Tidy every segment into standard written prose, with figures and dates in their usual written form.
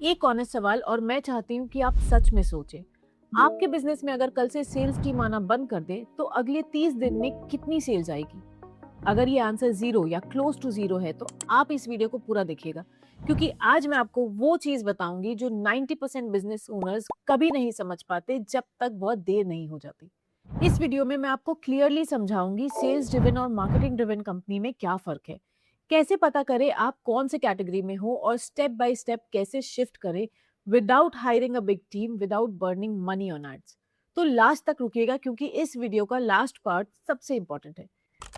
एक ऑनेस्ट सवाल और मैं चाहती हूँ कि आप सच में सोचें। आपके बिजनेस में अगर कल से सेल्स टीम आना बंद कर दे तो अगले 30 दिन में कितनी सेल्स आएगी? अगर ये आंसर जीरो या क्लोज टू जीरो है तो आप इस वीडियो को पूरा देखिएगा, क्योंकि आज मैं आपको वो चीज बताऊंगी जो 90% बिजनेस ओनर्स कभी नहीं समझ पाते जब तक बहुत देर नहीं हो जाती। इस वीडियो में मैं आपको क्लियरली समझाऊंगी सेल्स ड्रिवन और मार्केटिंग ड्रिवन कंपनी में क्या फर्क है, कैसे पता करें आप कौन से कैटेगरी में हो और स्टेप बाय स्टेप कैसे शिफ्ट करें without hiring a big team, without burning money on ads. तो लास्ट तक रुकिएगा क्योंकि इस वीडियो का लास्ट पार्ट सबसे इंपॉर्टेंट है।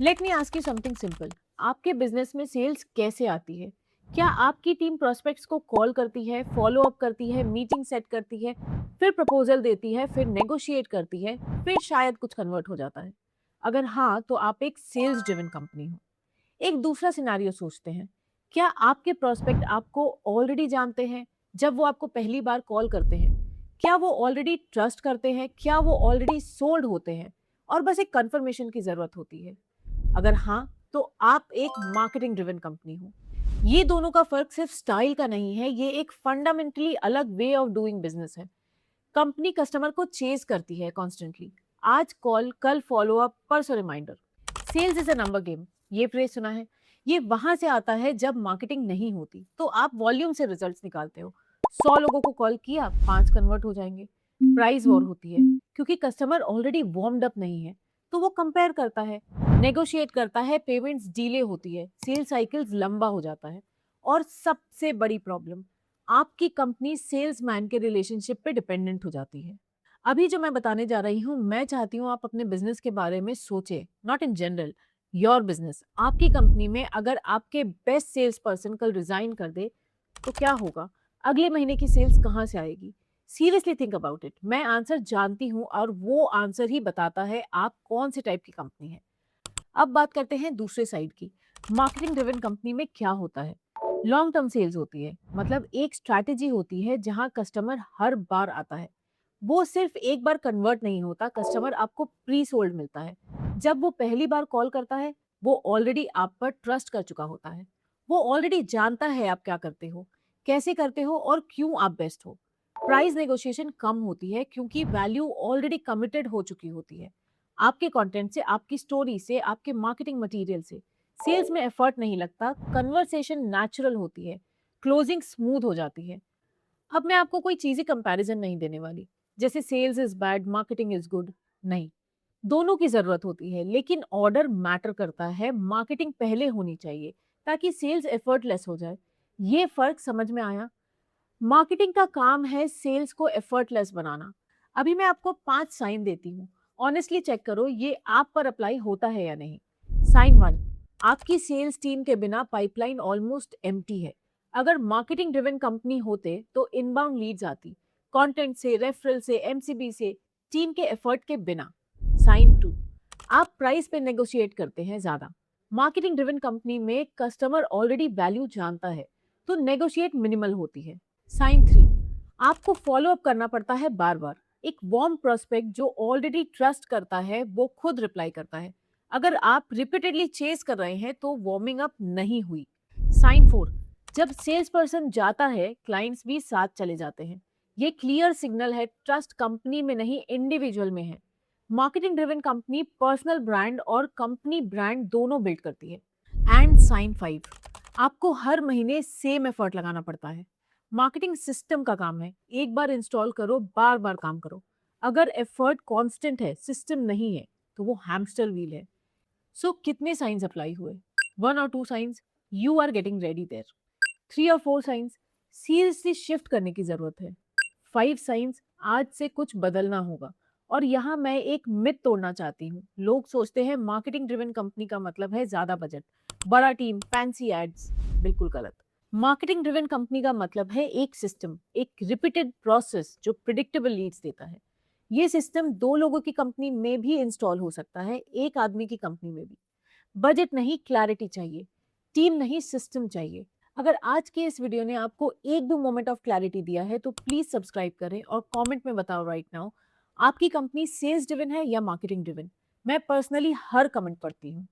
Let me ask you something simple. आपके बिजनेस में सेल्स कैसे आती है? क्या आपकी टीम प्रोस्पेक्ट्स को कॉल करती है, फॉलो अप करती है, मीटिंग सेट करती है, फिर प्रपोजल देती है, फिर नेगोशिएट करती है, फिर शायद कुछ कन्वर्ट हो जाता है? अगर हाँ, तो आप एक सेल्स ड्रिवन कंपनी हो। एक दूसरा सिनेरियो सोचते हैं। क्या आपके प्रोस्पेक्ट आपको ऑलरेडी जानते हैं जब वो आपको पहली बार कॉल करते हैं? क्या वो ऑलरेडी ट्रस्ट करते हैं? क्या वो ऑलरेडी सोल्ड होते हैं और बस एक कंफर्मेशन की ज़रूरत होती है? अगर हाँ, तो आप एक मार्केटिंग ड्रिवन कंपनी हो। ये दोनों का फ़र्क सिर्फ स्टाइल का नहीं है, ये एक फंडामेंटली अलग वे ऑफ डूइंग बिज़नेस है। कंपनी कस्टमर को चेज़ करती है कॉन्स्टेंटली। आज कॉल, कल फ़ॉलो अप, परसों reminder. Sales is a number game, ये फ्रेज़ सुना है? ये वहाँ से आता है जब मार्केटिंग नहीं होती, तो आप वॉल्यूम से रिजल्ट्स निकालते हो। 100 लोगों को कॉल किया, 5 कन्वर्ट हो जाएँगे। प्राइस वॉर होती है, क्योंकि कस्टमर ऑलरेडी वार्म्ड अप नहीं है, तो वो कंपेयर करता है, नेगोशिएट करता है, पेमेंट्स डिले होती है, सेल साइकिल्स लंबा हो जाता है। और सबसे बड़ी प्रॉब्लम, आपकी कंपनी सेल्समैन के रिलेशनशिप पे डिपेंडेंट हो जाती है। अभी जो मैं बताने जा रही हूँ, मैं चाहती हूँ आप अपने बिज़नेस के बारे में सोचें, not in general, your business. आपकी कंपनी में अगर आपके बेस्ट सेल्स पर्सन कल रिज़ाइन कर दे, तो क्या होगा? अगले महीने की सेल्स कहाँ से आएगी? Seriously think about it. मैं आंसर जानती हूँ और वो आंसर ही बताता है आप कौन से टाइप की कंपनी है। अब बात करते हैं दूसरे साइड की। मार्केटिंग ड्रिवन कंपनी में क्या होता है? लॉन्ग टर्म सेल्स होती है, मतलब एक स्ट्रैटेजी होती है जहां कस्टमर हर बार आता है। वो सिर्फ एक बार कन्वर्ट नहीं होता, कस्टमर आपको प्री सोल्ड मिलता है। जब वो पहली बार कॉल करता है, वो ऑलरेडी आप पर ट्रस्ट कर चुका होता है। वो ऑलरेडी जानता है आप क्या करते हो, कैसे करते हो और क्यों आप बेस्ट हो। प्राइस नेगोशिएशन कम होती है क्योंकि वैल्यू ऑलरेडी कमिटेड हो चुकी होती है। आपके कंटेंट से, आपकी स्टोरी से, आपके मार्केटिंग मटेरियल से। सेल्स में एफर्ट नहीं लगता, कन्वर्सेशन नेचुरल होती है, क्लोजिंग स्मूथ हो जाती है। अब मैं आपको कोई चीज़ी कंपैरिजन नहीं देने वाली, जैसे sales is bad, marketing is good. नहीं, दोनों की ज़रूरत होती है, लेकिन ऑर्डर मैटर करता है। मार्केटिंग पहले होनी चाहिए ताकि सेल्स एफर्टलेस हो जाए। ये फ़र्क समझ में आया? मार्केटिंग का काम है सेल्स को एफर्टलेस बनाना। अभी मैं आपको 5 साइन देती हूँ। ऑनेस्टली चेक करो ये आप पर अप्लाई होता है या नहीं। साइन 1, आपकी सेल्स टीम के बिना पाइपलाइन ऑलमोस्ट एम्प्टी है। अगर मार्केटिंग ड्रिवन कंपनी होते तो इनबाउंड लीड्स आती, कंटेंट से, रेफरल से, एमसीबी से, टीम के एफर्ट के बिना। साइन 2, आप प्राइस पे नेगोशिएट करते हैं ज्यादा। मार्केटिंग ड्रिवन कंपनी में कस्टमर ऑलरेडी वैल्यू जानता है, तो नेगोशिएट मिनिमल होती है। साइन 3, आपको फॉलो अप करना पड़ता है बार बार। एक वार्म प्रोस्पेक्ट जो ऑलरेडी ट्रस्ट करता है वो खुद रिप्लाई करता है। अगर आप रिपीटेडली चेस कर रहे हैं तो वार्मिंग अप नहीं हुई। साइन 4, जब सेल्स पर्सन जाता है क्लाइंट्स भी साथ चले जाते हैं। ये क्लियर सिग्नल है, ट्रस्ट कंपनी में नहीं इंडिविजुअल में है। Marketing driven company personal brand और कंपनी ब्रांड दोनों बिल्ड करती है। एंड साइन 5, आपको हर महीने सेम एफर्ट लगाना पड़ता है। मार्केटिंग सिस्टम का काम है, एक बार इंस्टॉल करो, बार बार काम करो। अगर एफर्ट कांस्टेंट है, सिस्टम नहीं है, तो वो हैमस्टर व्हील है। सो कितने साइंस अप्लाई हुए? 1 और 2 science, you are getting ready there. 3 और 4 साइंस, सीरियसली शिफ्ट करने की जरूरत है। 5 साइंस, आज से कुछ बदलना होगा। और यहाँ मैं एक मिथ तोड़ना चाहती हूँ। लोग सोचते हैं मार्केटिंग ड्रिवन कंपनी का मतलब है ज्यादा बजट, बड़ा टीम, फैंसी एड्स। बिल्कुल गलत। मार्केटिंग ड्रिवन कंपनी का मतलब है एक सिस्टम, एक रिपीटेड प्रोसेस जो प्रिडिक्टेबल लीड्स देता है। ये सिस्टम 2 लोगों की कंपनी में भी इंस्टॉल हो सकता है, एक आदमी की कंपनी में भी। बजट नहीं, क्लैरिटी चाहिए। टीम नहीं, सिस्टम चाहिए। अगर आज के इस वीडियो ने आपको एक दो मोमेंट ऑफ क्लैरिटी दिया है तो प्लीज सब्सक्राइब करें और कमेंट में बताओ राइट नाउ, आपकी कंपनी सेल्स ड्रिवन है या मार्केटिंग ड्रिवन? मैं पर्सनली हर कमेंट पढ़ती हूँ।